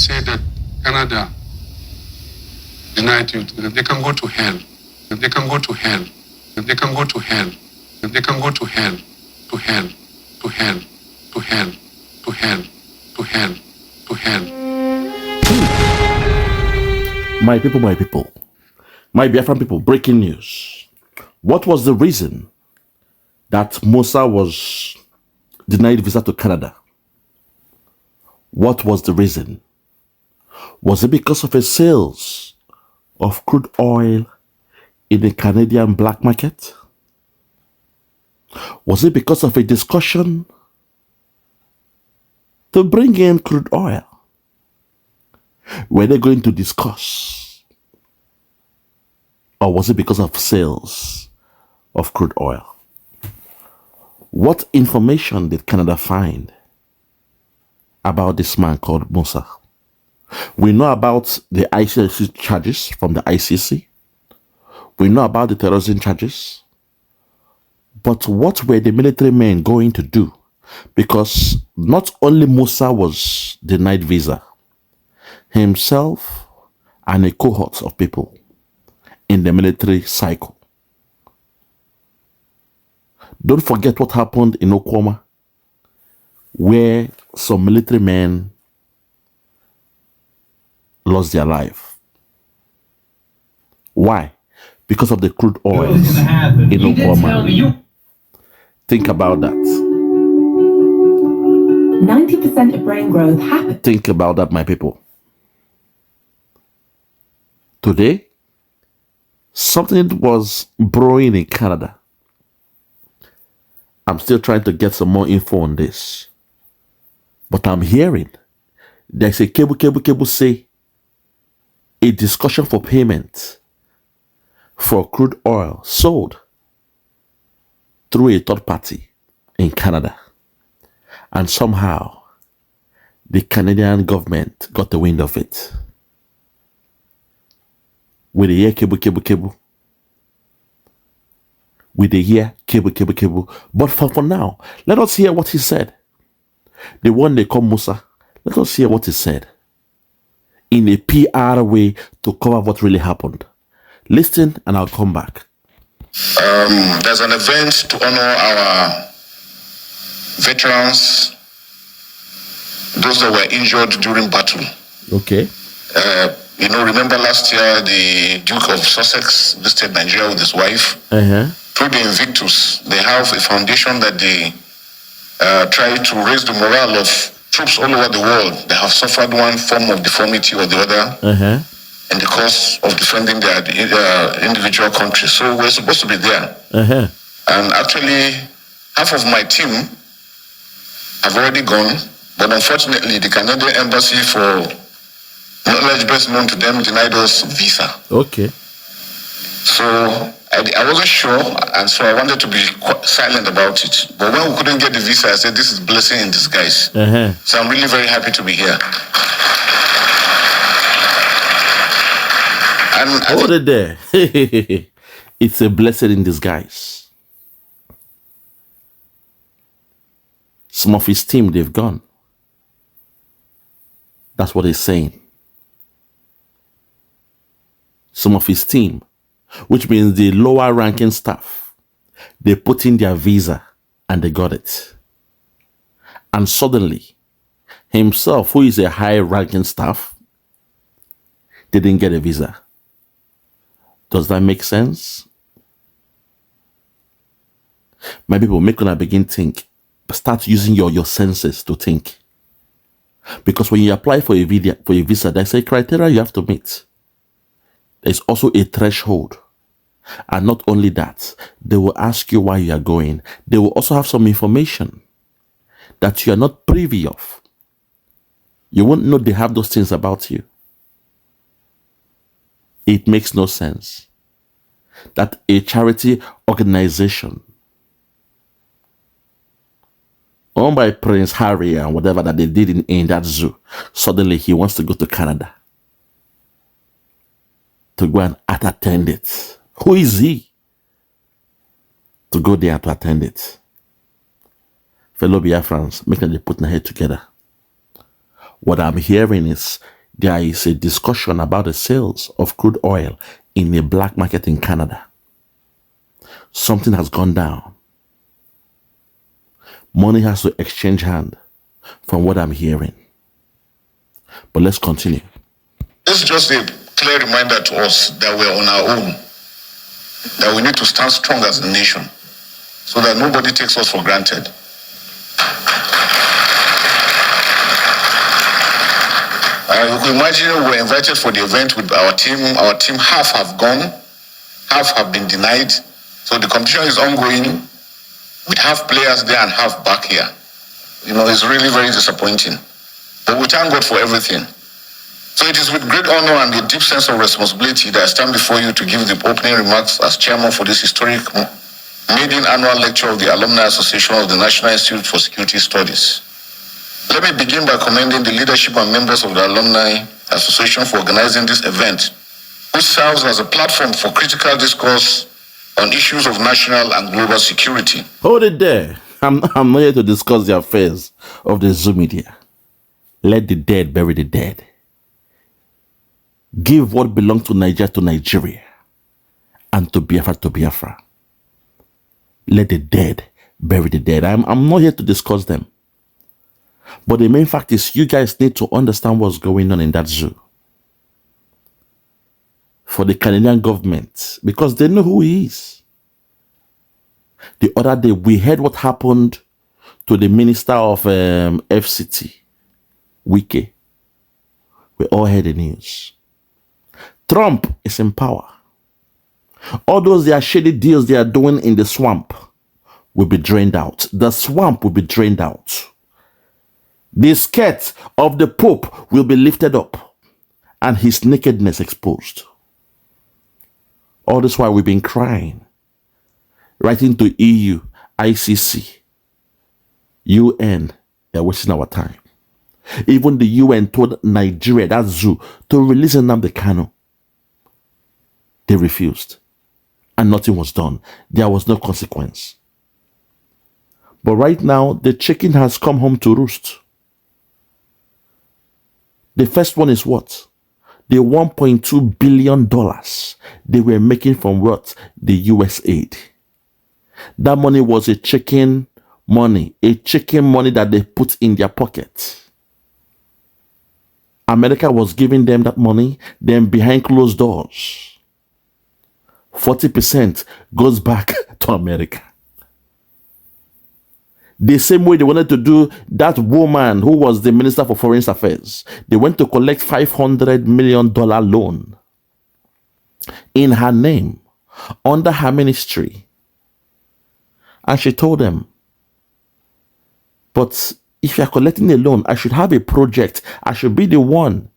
say that Canada denied you, they can go to hell. They can go to hell. They can go to hell. They can go to hell. To hell. To hell. To hell. To hell. To hell. To hell. My people, my Biafran people, breaking news. What was the reason that Musa was denied visa to Canada? What was the reason? Was it because of a sales of crude oil in the Canadian black market? Was it because of a discussion to bring in crude oil? Were they going to discuss? Or was it because of sales of crude oil? What information did Canada find about this man called Musa? We know about the ICC charges from the ICC. We know about the terrorism charges. But what were the military men going to do? Because not only Musa was denied visa, himself and a cohort of people in the military cycle. Don't forget what happened in Oklahoma, where some military men lost their life. Why? Because of the crude oil in Oklahoma. Think about that. 90% of brain growth happens. Think about that, my people. Today, something was brewing in Canada. I'm still trying to get some more info on this. But I'm hearing there's a cable say a discussion for payment for crude oil sold through a third party in Canada. And somehow the Canadian government got the wind of it. With the ear cable. With the ear cable. But for now, let us hear what he said. The one they call Musa, let us hear what he said in a PR way to cover what really happened. Listen and I'll come back. There's an event to honor our veterans, those that were injured during battle. Okay. Remember last year the Duke of Sussex visited Nigeria with his wife. Through the Invictus, they have a foundation that they try to raise the morale of troops all over the world that have suffered one form of deformity or the other in the course of defending their individual countries. So we're supposed to be there. And actually, half of my team have already gone, but unfortunately, the Canadian Embassy, for knowledge best known to them, denied us visa. Okay. So I wasn't sure, and so I wanted to be silent about it. But when we couldn't get the visa, I said, this is blessing in disguise. So I'm really very happy to be here. And hold it there. It's a blessing in disguise. Some of his team, they've gone. That's what he's saying. Some of his team, which means the lower ranking staff, they put in their visa and they got it. And suddenly, himself, who is a high ranking staff, didn't get a visa. Does that make sense? My people, make when I begin think, start using your senses to think. Because when you apply for a visa, there's a criteria you have to meet. There's also a threshold. And not only that, they will ask you why you are going. They will also have some information that you are not privy of. You won't know they have those things about you. It makes no sense that a charity organization owned by Prince Harry and whatever that they did in that zoo, suddenly he wants to go to Canada to go and attend it. Who is he to go there to attend it? Fellow Biafrans, make sure they put their head together. What I'm hearing is there is a discussion about the sales of crude oil in a black market in Canada. Something has gone down. Money has to exchange hand from what I'm hearing. But let's continue. This is just a clear reminder to us that we're on our own, that we need to stand strong as a nation so that nobody takes us for granted. You can imagine we were invited for the event with our team. Our team, half have gone, half have been denied. So the competition is ongoing with half players there and half back here. You know, it's really very disappointing. But we thank God for everything. So it is with great honor and a deep sense of responsibility that I stand before you to give the opening remarks as chairman for this historic maiden annual lecture of the Alumni Association of the National Institute for Security Studies. Let me begin by commending the leadership and members of the Alumni Association for organizing this event, which serves as a platform for critical discourse on issues of national and global security. Hold it there. I'm not here to discuss the affairs of the Zoom media. Let the dead bury the dead. Give what belongs to Nigeria, and to Biafra. Let the dead bury the dead. I'm not here to discuss them. But the main fact is you guys need to understand what's going on in that zoo. For the Canadian government, because they know who he is. The other day, we heard what happened to the Minister of FCT, Wike. We all heard the news. Trump is in power. All those their shady deals they are doing in the swamp will be drained out. The swamp will be drained out. The skirt of the Pope will be lifted up and his nakedness exposed. All this while we've been crying, writing to EU, ICC, UN, they're wasting our time. Even the UN told Nigeria, that zoo, to release Nnamdi Kanu. They refused. And nothing was done. There was no consequence. But right now, the chicken has come home to roost. The first one is what? The $1.2 billion they were making from what? The US aid. That money was a chicken money that they put in their pocket. America was giving them that money, then behind closed doors, 40% goes back to America. The same way they wanted to do that woman who was the Minister for Foreign Affairs. They went to collect $500 million loan in her name, under her ministry. And she told them, but if you are collecting a loan, I should have a project. I should be the one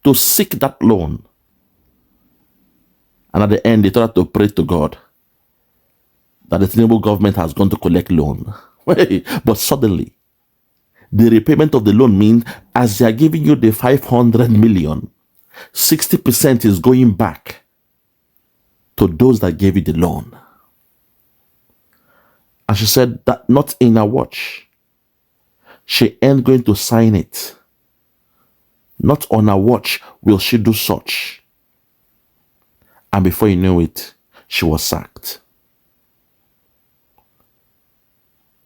to seek that loan. And at the end, they told her to pray to God that the Tinubu government has gone to collect loan. But suddenly, the repayment of the loan means as they are giving you the 500 million, 60% is going back to those that gave you the loan. And she said that not in her watch. She ain't going to sign it. Not on her watch will she do such. And before you knew it, she was sacked.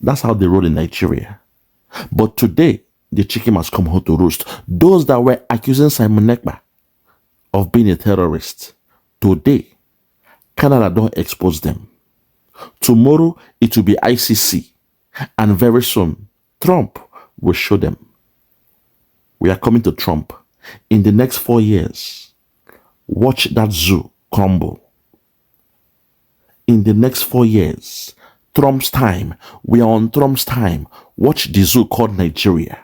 That's how they roll in Nigeria. But today, the chicken has come home to roost. Those that were accusing Simon Ekpa of being a terrorist, today, Canada don't expose them. Tomorrow, it will be ICC. And very soon, Trump will show them. We are coming to Trump. In the next 4 years, watch that zoo crumble. In the next 4 years, Trump's time, we are on Trump's time. Watch the zoo called Nigeria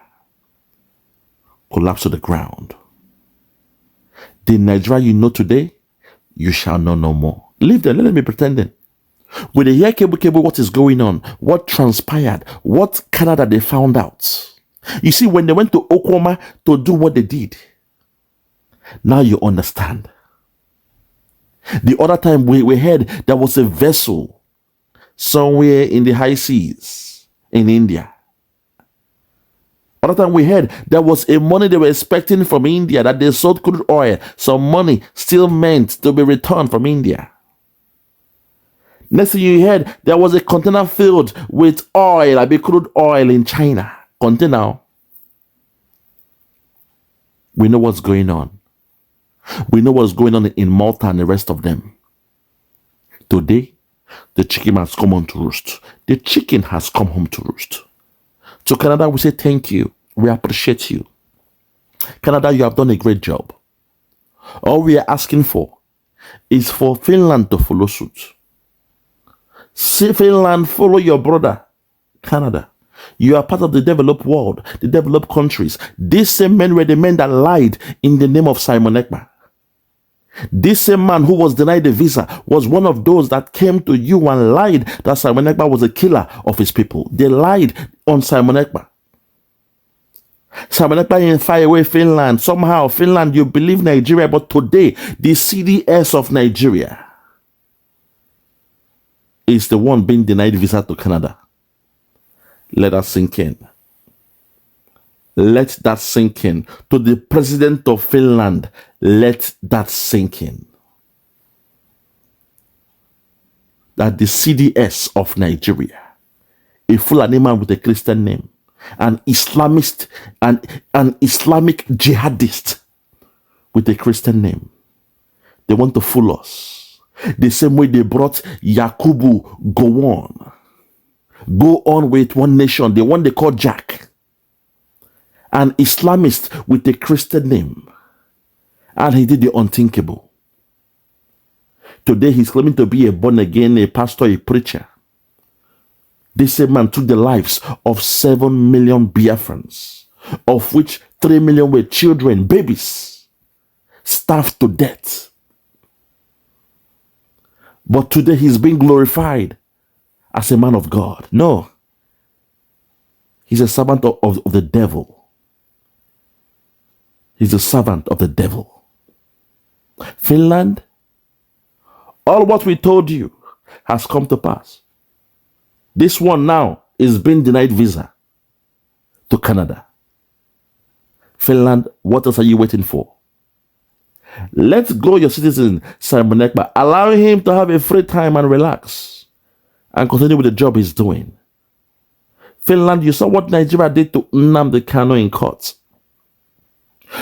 collapse to the ground. The Nigeria you know today, you shall know no more. Leave them, let them be pretending. When they hear cable, what is going on, what transpired, what Canada they found out. You see, when they went to Oklahoma to do what they did, now you understand. The other time we heard there was a vessel somewhere in the high seas in India. Other time we heard there was a money they were expecting from India, that they sold crude oil. Some money still meant to be returned from India. Next thing you heard, there was a container filled with oil, I mean crude oil in China. Container. We know what's going on. We know what's going on in Malta and the rest of them. Today, the chicken has come home to roost. The chicken has come home to roost. To Canada, we say thank you. We appreciate you. Canada, you have done a great job. All we are asking for is for Finland to follow suit. See Finland, follow your brother, Canada. You are part of the developed world, the developed countries. These same men were the men that lied in the name of Simon Ekpa. This same man who was denied the visa was one of those that came to you and lied that Simon Ekpa was a killer of his people. They lied on Simon Ekpa. Simon Ekpa in faraway Finland. Somehow, Finland, you believe Nigeria, but today, the CDS of Nigeria is the one being denied visa to Canada. Let that sink in. Let that sink in. To the president of Finland, let that sink in. That the CDS of Nigeria, a Fulani man with a Christian name, an Islamist, an Islamic jihadist with a Christian name, they want to fool us. The same way they brought Yakubu Go on with one nation, the one they call Jack, an Islamist with a Christian name, and he did the unthinkable. Today he's claiming to be a born again, a pastor, a preacher. This same man took the lives of 7 million Biafrans, of which 3 million were children, babies, starved to death. But today he's being glorified as a man of God. No. He's a servant of the devil. He's a servant of the devil. Finland, all what we told you has come to pass. This one now is being denied visa to Canada. Finland, what else are you waiting for? Let go your citizen, Simon Ekpa. Allow him to have a free time and relax and continue with the job he's doing. Finland, you saw what Nigeria did to Nnamdi Kanu in court.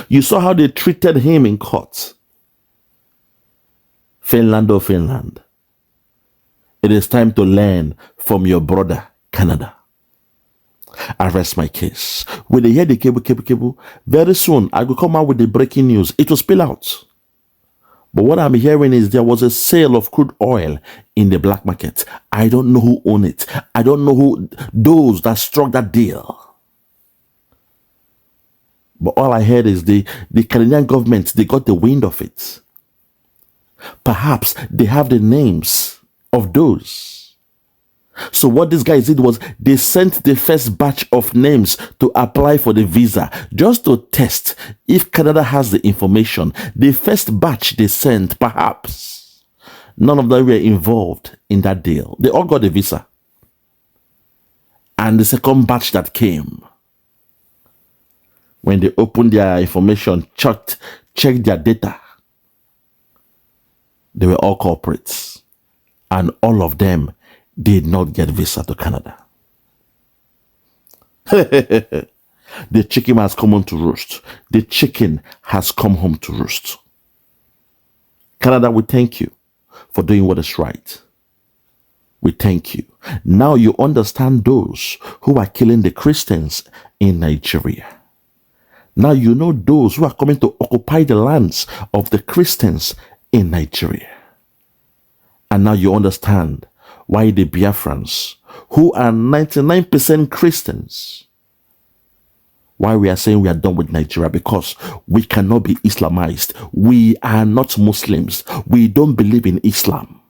You saw how they treated him in court. Finland, oh Finland, it is time to learn from your brother, Canada. I rest my case. When they hear the cable, very soon I will come out with the breaking news. It will spill out. But what I'm hearing is there was a sale of crude oil in the black market. I don't know who owned it. I don't know who those that struck that deal. But all I heard is the Canadian government, they got the wind of it. Perhaps they have the names of those. So what these guys did was they sent the first batch of names to apply for the visa just to test if Canada has the information. The first batch they sent, perhaps none of them were involved in that deal. They all got the visa. And the second batch that came, when they opened their information, checked their data, they were all corporates. And all of them did not get visa to Canada. The chicken has come home to roost. The chicken has come home to roost. Canada, we thank you for doing what is right. We thank you. Now you understand those who are killing the Christians in Nigeria. Now you know those who are coming to occupy the lands of the Christians in Nigeria. And now you understand why the Biafrans, who are 99% Christians, why we are saying we are done with Nigeria, because we cannot be Islamized. We are not Muslims. We don't believe in Islam.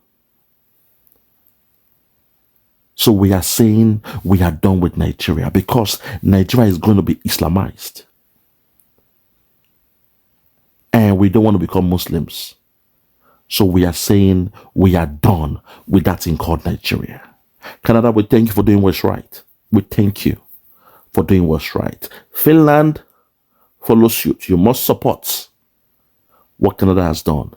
So we are saying we are done with Nigeria because Nigeria is going to be Islamized. And we don't want to become Muslims. So we are saying we are done with that thing called Nigeria. Canada, we thank you for doing what's right. We thank you for for doing what's right. Finland, follow suit. You must support what Canada has done.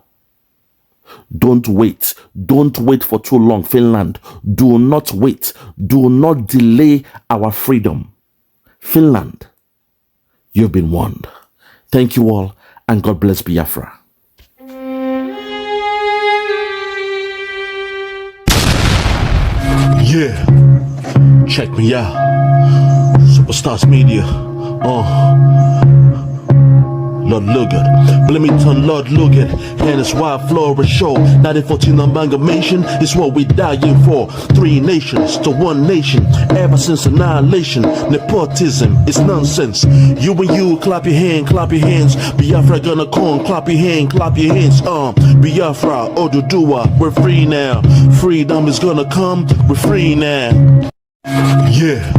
Don't wait. Don't wait for too long, Finland. Do not wait. Do not delay our freedom. Finland, you've been warned. Thank you all, and God bless Biafra. Yeah, check me out. Superstars Media. Lord Logan, Bloomington, Lord Logan, and it's Wild Flora Show. 1914 amalgamation is what we dying for. 3 nations to 1 nation, ever since annihilation. Nepotism is nonsense. You and you, clap your hands. Biafra gonna come, clap your hands. Biafra, Oduduwa, we're free now. Freedom is gonna come, we're free now. Yeah.